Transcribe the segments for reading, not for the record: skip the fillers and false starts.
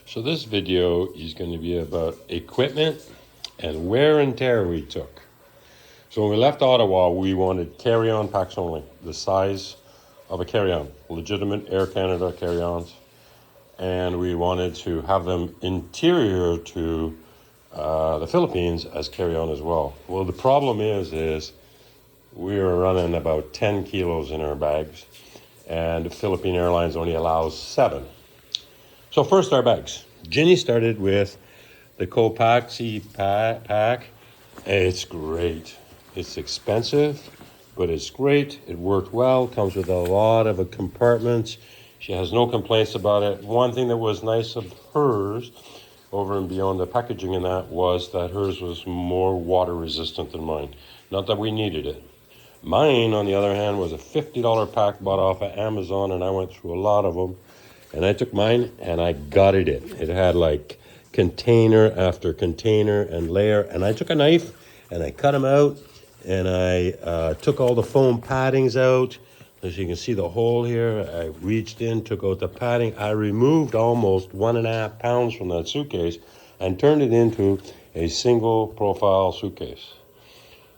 So this video is going to be about equipment and wear and tear we took. So when we left Ottawa, we wanted carry-on packs only, the size of a carry-on, legitimate Air Canada carry-ons. And we wanted to have them interior to the Philippines as carry-on as well. Well, the problem is we were running about 10 kilos in our bags, and Philippine Airlines only allows 7. So first, our bags. Ginny started with the Copaxi pack. It's great. It's expensive, but it's great. It worked well. Comes with a lot of compartments. She has no complaints about it. One thing that was nice of hers, over and beyond the packaging in that, was that hers was more water resistant than mine. Not that we needed it. Mine, on the other hand, was a $50 pack bought off of Amazon, and I went through a lot of them. And I took mine and I gutted it. It had like container after container and layer. And I took a knife and I cut them out, and I took all the foam paddings out. As you can see the hole here, I reached in, took out the padding. I removed almost 1.5 pounds from that suitcase and turned it into a single profile suitcase.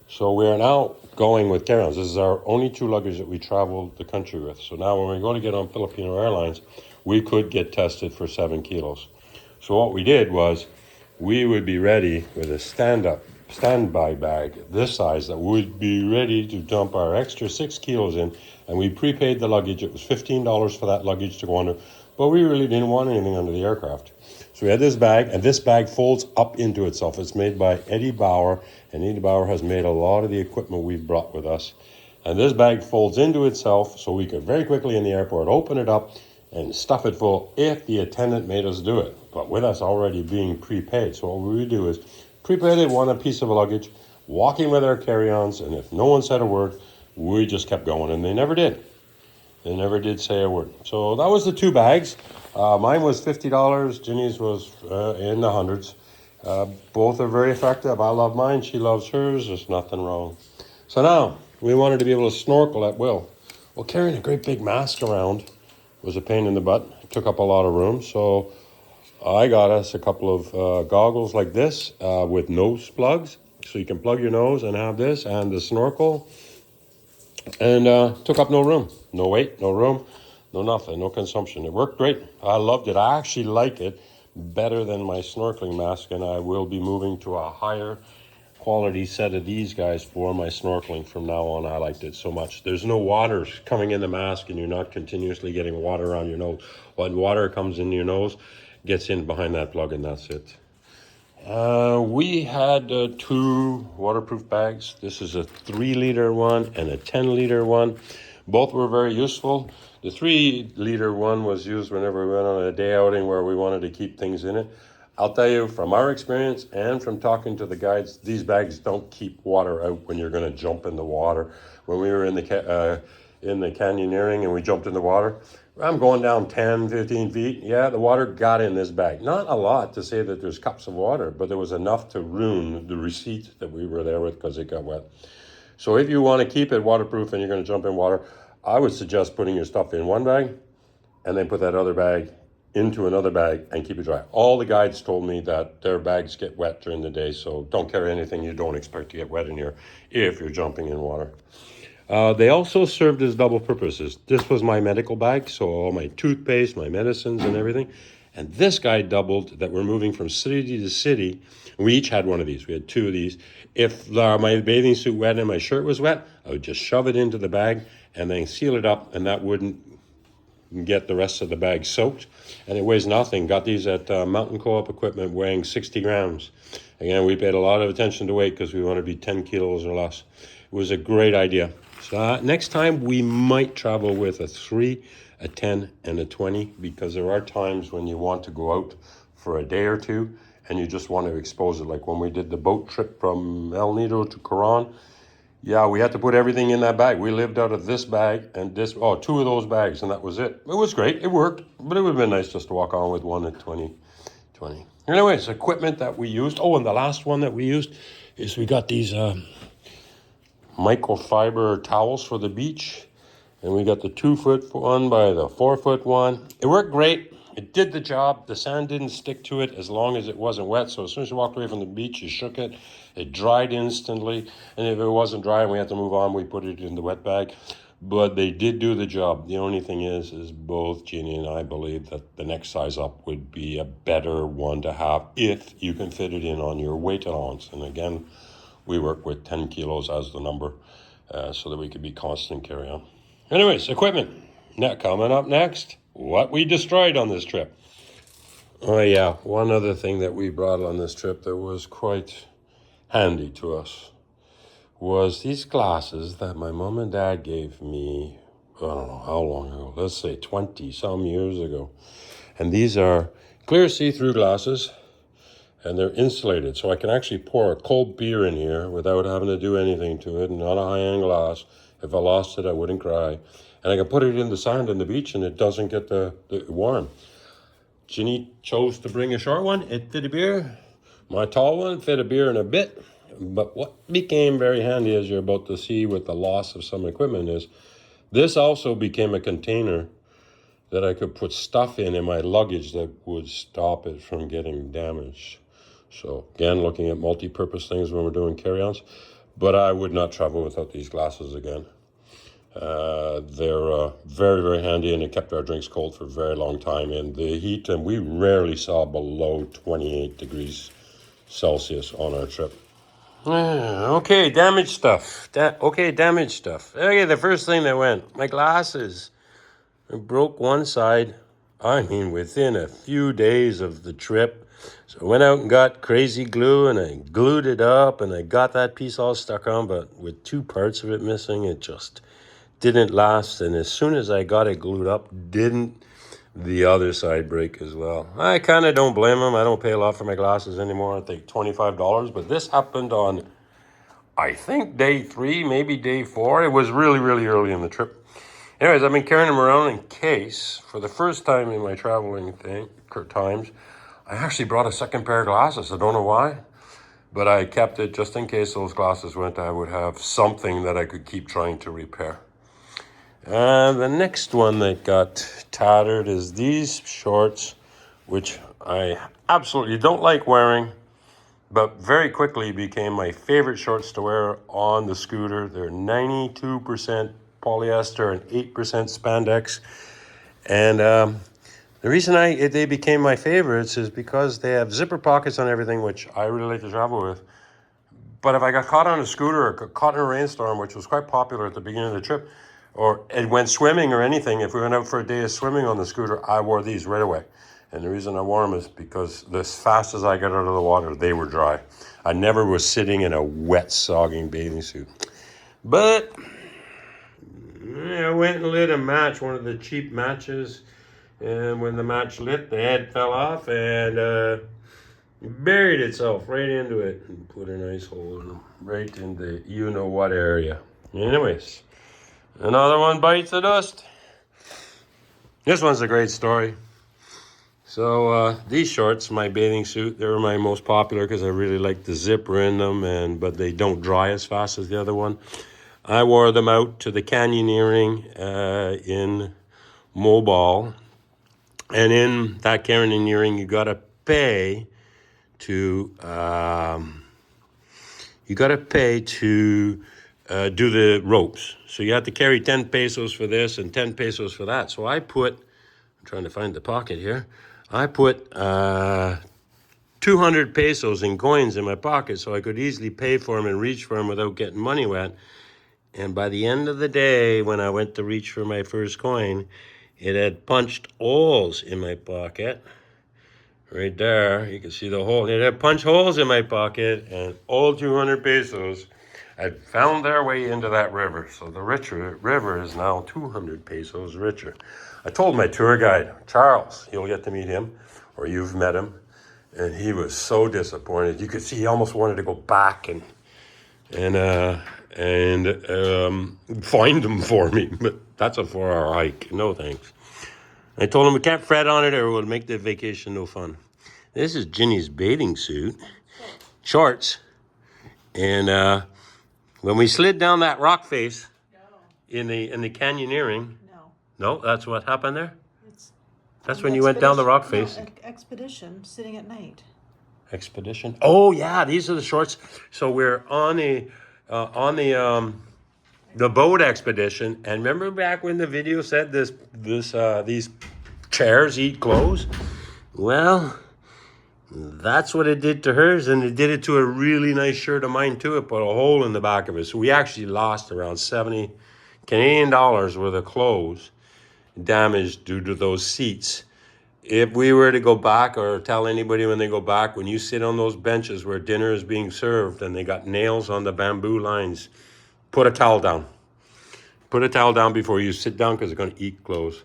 So we are now going with carry-ons. This is our only 2 luggage that we traveled the country with. So now when we're going to get on Filipino Airlines, we could get tested for 7 kilos. So what we did was we would be ready with a standby bag this size that would be ready to dump our extra 6 kilos in, and we prepaid the luggage. It was $15 for that luggage to go under, but we really didn't want anything under the aircraft. So we had this bag, and this bag folds up into itself. It's made by Eddie Bauer, and Eddie Bauer has made a lot of the equipment we've brought with us. And this bag folds into itself, so we could very quickly in the airport open it up and stuff it full if the attendant made us do it. But with us already being prepaid, so what we would do is prepaid it, one a piece of luggage, walking with our carry-ons, and if no one said a word, we just kept going, and they never did. They never did say a word. So that was the 2 bags. Mine was $50. Ginny's was in the hundreds. Both are very effective. I love mine. She loves hers. There's nothing wrong. So now we wanted to be able to snorkel at will. Well, carrying a great big mask around was a pain in the butt. It took up a lot of room. So I got us a couple of goggles like this with nose plugs. So you can plug your nose and have this and the snorkel. And took up no room. No weight, no room, no nothing, no consumption. It worked great. I loved it. I actually like it better than my snorkeling mask, and I will be moving to a higher quality set of these guys for my snorkeling from now on. I liked it so much. There's no water coming in the mask, and you're not continuously getting water on your nose. When water comes in your nose, gets in behind that plug, and that's it. We had 2 waterproof bags. This is a 3-liter one and a 10-liter one. Both were very useful. The 3-liter one was used whenever we went on a day outing where we wanted to keep things in it. I'll tell you from our experience and from talking to the guides, these bags don't keep water out when you're going to jump in the water. When we were in the canyoneering and we jumped in the water, I'm going down 10, 15 feet. Yeah, the water got in this bag. Not a lot to say that there's cups of water, but there was enough to ruin the receipt that we were there with because it got wet. So if you want to keep it waterproof and you're going to jump in water, I would suggest putting your stuff in one bag and then put that other bag into another bag and keep it dry. All the guides told me that their bags get wet during the day, so don't carry anything you don't expect to get wet in here if you're jumping in water. They also served as double purposes. This was my medical bag, so all my toothpaste, my medicines, and everything. And this guy doubled that we're moving from city to city. We each had one of these. We had 2 of these. If my bathing suit wet and my shirt was wet, I would just shove it into the bag and then seal it up, and that wouldn't get the rest of the bag soaked. And it weighs nothing. Got these at Mountain Co-op Equipment, weighing 60 grams. Again, we paid a lot of attention to weight because we want to be 10 kilos or less. It was a great idea. So next time we might travel with a 3, a 10, and a 20, because there are times when you want to go out for a day or 2 and you just want to expose it. Like when we did the boat trip from El Nido to Coron, yeah, we had to put everything in that bag. We lived out of this bag and 2 of those bags, and that was it. It was great. It worked, but it would have been nice just to walk on with 1 at 20. Anyways, equipment that we used. Oh, and the last one that we used is we got these microfiber towels for the beach, and we got the 2-foot one by the 4-foot one. It worked great. It did the job. The sand didn't stick to it as long as it wasn't wet. So as soon as you walked away from the beach, you shook it. It dried instantly. And if it wasn't dry and we had to move on, we put it in the wet bag. But they did do the job. The only thing is both Jeannie and I believe that the next size up would be a better one to have if you can fit it in on your weight allowance. And again, we work with 10 kilos as the number so that we could be constant carry on. Anyways, equipment. Now, coming up next, what we destroyed on this trip. Oh yeah, one other thing that we brought on this trip that was quite handy to us was these glasses that my mom and dad gave me, I don't know how long ago, let's say 20 some years ago. And these are clear see-through glasses, and they're insulated, so I can actually pour a cold beer in here without having to do anything to it, not a high-end glass. If I lost it, I wouldn't cry. And I can put it in the sand on the beach, and it doesn't get the warm. Ginny chose to bring a short one. It fit a beer. My tall one fit a beer and a bit. But what became very handy, as you're about to see with the loss of some equipment, is this also became a container that I could put stuff in my luggage that would stop it from getting damaged. So again, looking at multi-purpose things when we're doing carry-ons. But I would not travel without these glasses again. They're very, very handy, and it kept our drinks cold for a very long time in the heat, and we rarely saw below 28 degrees Celsius on our trip. Okay, damaged stuff. Damaged stuff. Okay, the first thing that went, my glasses. I broke one side, I mean, within a few days of the trip. So I went out and got crazy glue, and I glued it up, and I got that piece all stuck on, but with two parts of it missing, it just didn't last. And as soon as I got it glued up, didn't the other side break as well. I kind of don't blame them. I don't pay a lot for my glasses anymore. I think $25, but this happened on, I think, day 3, maybe day 4. It was really, really early in the trip. Anyways, I've been carrying them around in case. For the first time in my traveling times, I actually brought a second pair of glasses. I don't know why, but I kept it just in case those glasses went. I would have something that I could keep trying to repair. The next one that got tattered is these shorts, which I absolutely don't like wearing, but very quickly became my favorite shorts to wear on the scooter. They're 92% polyester and 8% spandex. And the reason they became my favorites is because they have zipper pockets on everything, which I really like to travel with. But if I got caught on a scooter or got caught in a rainstorm, which was quite popular at the beginning of the trip, or it went swimming or anything, if we went out for a day of swimming on the scooter, I wore these right away. And the reason I wore them is because as fast as I got out of the water, they were dry. I never was sitting in a wet, sogging bathing suit. But I went and lit a match, one of the cheap matches. And when the match lit, the head fell off and buried itself right into it and put a nice hole in right in the you-know-what area. Anyways, another one bites the dust. This one's a great story. So these shorts, my bathing suit, they were my most popular because I really like the zipper in them, but they don't dry as fast as the other one. I wore them out to the canyoneering in Mobile. And in that canyoneering, you got to pay to do the ropes. So you have to carry 10 pesos for this and 10 pesos for that. So I'm trying to find the pocket here. I put 200 pesos in coins in my pocket so I could easily pay for them and reach for them without getting money wet. And by the end of the day, when I went to reach for my first coin, it had punched holes in my pocket. Right there, you can see the hole. It had punched holes in my pocket, and all 200 pesos had found their way into that river. So the river is now 200 pesos richer. I told my tour guide, Charles, you'll get to meet him, or you've met him, and he was so disappointed. You could see he almost wanted to go back and find them for me, but that's a 4-hour hike. No thanks. I told him we can't fret on it or it will make the vacation no fun. This is Ginny's bathing suit, shorts, and when we slid down that rock face in the canyoneering, no, that's what happened there. That's when you went down the rock face. No, Expedition, sitting at night. Expedition. Oh yeah, these are the shorts. So we're on the boat expedition, and remember back when the video said these chairs eat clothes? Well, that's what it did to hers, and it did it to a really nice shirt of mine too. It put a hole in the back of it, so we actually lost around 70 Canadian dollars worth of clothes damaged due to those seats. If we were to go back, or tell anybody when they go back, when you sit on those benches where dinner is being served and they got nails on the bamboo lines, put a towel down. Put a towel down before you sit down, because they're going to eat clothes.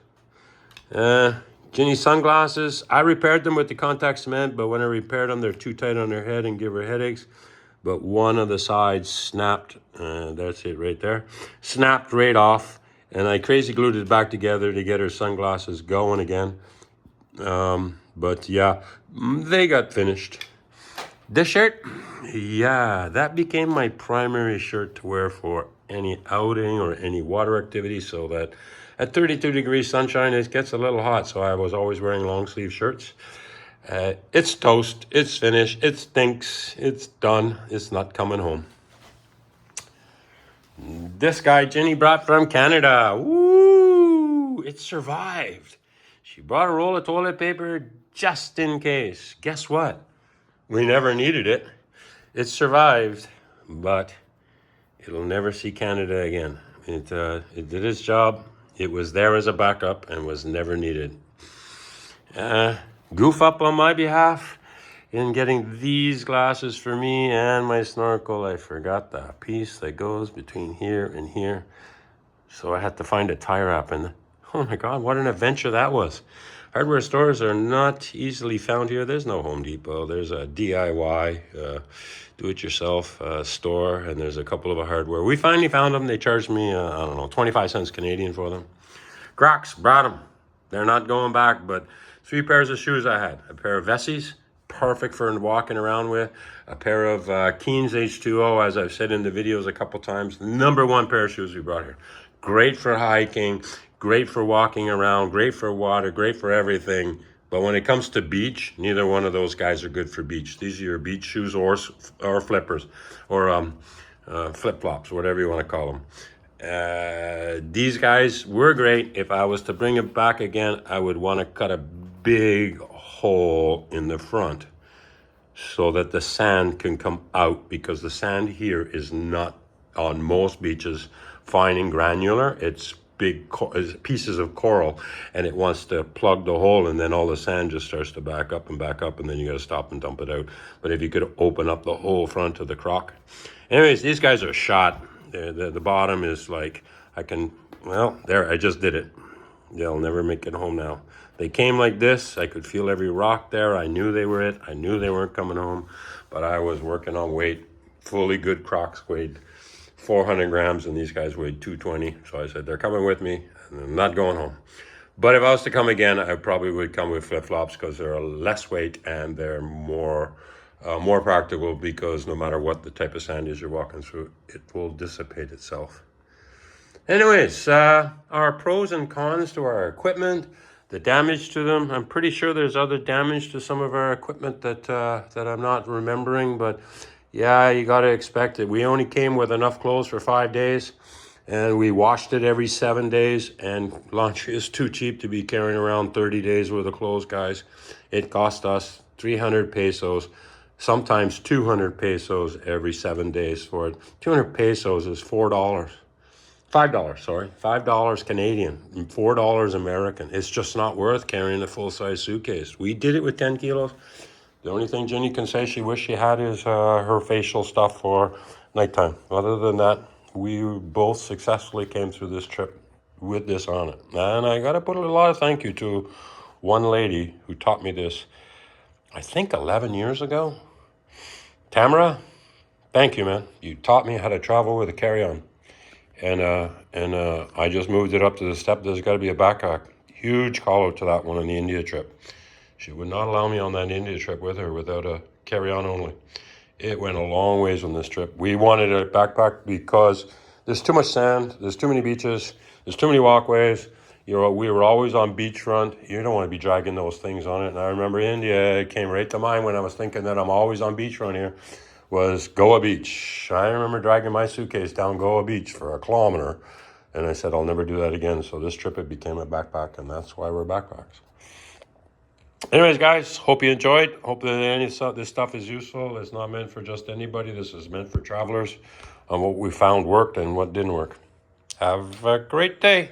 Ginny's sunglasses, I repaired them with the contact cement, but when I repaired them, they're too tight on her head and give her headaches. But one of the sides snapped, that's it right there, snapped right off, and I crazy glued it back together to get her sunglasses going again. But yeah, they got finished. This shirt, yeah, that became my primary shirt to wear for any outing or any water activity, so that at 32 degrees sunshine, it gets a little hot, so I was always wearing long sleeve shirts. It's toast, it's finished, it stinks, it's done, it's not coming home. This guy Jenny brought from Canada, woo, it survived. She brought a roll of toilet paper just in case. Guess what? We never needed it. It survived, but it'll never see Canada again. It did its job. It was there as a backup and was never needed. Goof up on my behalf in getting these glasses for me and my snorkel. I forgot the piece that goes between here and here. So I had to find a tie wrap, and oh my God, what an adventure that was. Hardware stores are not easily found here. There's no Home Depot. There's a DIY, do-it-yourself store, and there's a couple of hardware. We finally found them. They charged me, 25 cents Canadian for them. Crocs, brought them. They're not going back, but 3 pairs of shoes I had. A pair of Vessies, perfect for walking around with. A pair of Keen's H2O, as I've said in the videos a couple times. #1 pair of shoes we brought here. Great for hiking, great for walking around, great for water, great for everything. But when it comes to beach, neither one of those guys are good for beach. These are your beach shoes or flippers, or flip-flops, whatever you want to call them. These guys were great. If I was to bring it back again, I would want to cut a big hole in the front so that the sand can come out, because the sand here is not, on most beaches, fine and granular. It's big pieces of coral, and it wants to plug the hole, and then all the sand just starts to back up, and then you got to stop and dump it out. But if you could open up the whole front of the Croc. Anyways, these guys are shot. The bottom is like, there, I just did it. They'll never make it home now. They came like this. I could feel every rock there. I knew they were it. I knew they weren't coming home, but I was working on weight. Fully good Crocs weighed 400 grams, and these guys weighed 220. So I said, they're coming with me, and I'm not going home. But if I was to come again, I probably would come with flip-flops, because they're less weight and they're more practical, because no matter what the type of sand is you're walking through, it will dissipate itself. Anyways, our pros and cons to our equipment, the damage to them. I'm pretty sure there's other damage to some of our equipment that I'm not remembering, but yeah, you got to expect it. We only came with enough clothes for 5 days, and we washed it every 7 days, and lunch is too cheap to be carrying around 30 days worth of clothes, guys. It cost us 300 pesos, sometimes 200 pesos every 7 days for it. 200 pesos is $4. $5 Canadian, $4 American. It's just not worth carrying a full-size suitcase. We did it with 10 kilos. The only thing Jenny can say she wished she had is her facial stuff for nighttime. Other than that, we both successfully came through this trip with this on it. And I got to put a lot of thank you to one lady who taught me this, I think 11 years ago. Tamara, thank you, man. You taught me how to travel with a carry-on. And I just moved it up to the step. There's got to be a backpack. Huge call out to that one on the India trip. She would not allow me on that India trip with her without a carry-on only. It went a long ways on this trip. We wanted a backpack because there's too much sand, there's too many beaches, there's too many walkways. You know, we were always on beachfront. You don't want to be dragging those things on it. And I remember India, it came right to mind when I was thinking that I'm always on beachfront here, was Goa Beach. I remember dragging my suitcase down Goa Beach for a kilometer. And I said, I'll never do that again. So this trip, it became a backpack, and that's why we're backpacks. Anyways, guys, hope you enjoyed. Hope that any of this stuff is useful. It's not meant for just anybody. This is meant for travelers on what we found worked and what didn't work. Have a great day.